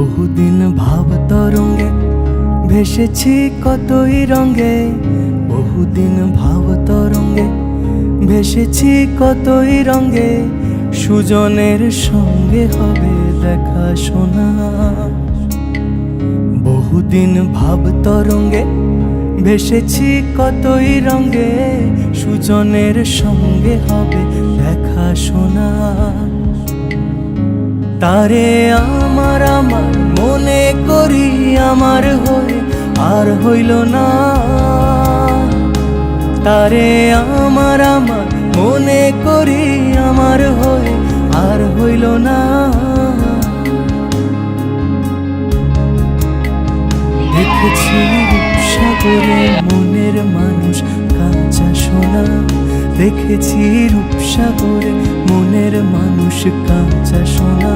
বহুদিন ভাব তরঙ্গে ভেসেছি কতই রঙে, বহুদিন ভাব তরঙ্গে ভেসেছি কতই রঙে। সুজনের সঙ্গে হবে দেখা শোনা। বহুদিন ভাব তরঙ্গে ভেসেছি কতই রঙে, সুজনের সঙ্গে হবে দেখা শোনা। তারে আমার আমার মনে করি আমার হয়ে আর হইল না। তারে আমার আমার মনে করি আমার হয়ে আর হইল না। দেখেছি রূপসাগরে মনের মানুষ কাঁচা সোনা। দেখেছি রূপসাগরে মনের মানুষ কাঁচা সোনা।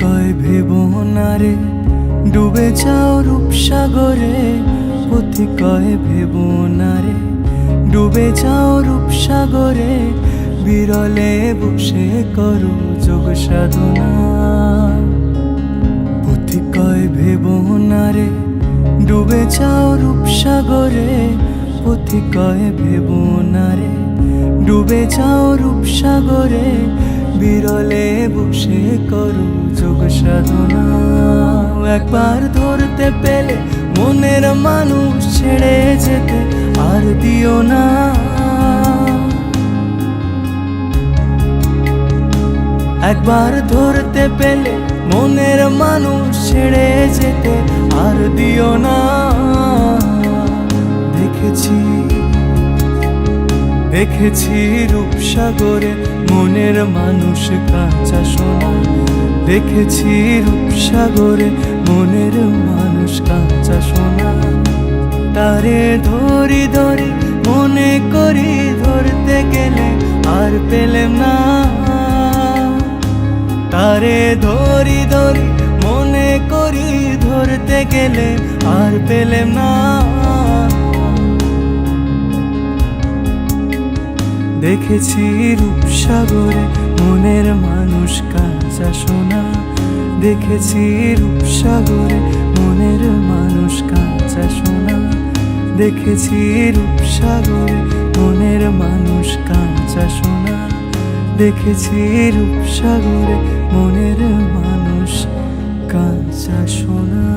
কয় ভেবো না রে ডুবে যাও রূপসাগরে। পথি কয় ভেবো না রে ডুবে যাও রূপসাগরে। বিরলে বসে করো যোগ সাধনা। পথি কয় ভেবো না রে ডুবে যাও রূপসাগরে। পথি কয় ভেবো না রে ডুবে যাও রূপসাগরে। বিরলে বসে করো যোগ সাধনা। একবার ধরতে পেলে মনের মানুষ ছেড়ে যেতে আর দিও না। একবার ধরতে পেলে মনের মানুষ ছেড়ে যেতে আর দিও না। দেখেছি রূপসাগরে মনের মানুষ কাঁচা সোনা। দেখেছি রূপসাগরে মনের মানুষ কাঁচা সোনা। তারে ধরি ধরি মনে করি ধরতে গেলে আর পেলেম না। তারে ধরি ধরি মনে করি ধরতে গেলে আর পেলেম না। দেখেছি রূপসাগরে মনের মানুষ কাঁচা সোনা। দেখেছি রূপসাগরে মনের মানুষ কাঁচা সোনা। দেখেছি রূপসাগরে মনের মানুষ কাঁচা সোনা। দেখেছি রূপসাগরে মনের মানুষ কাঁচা সোনা।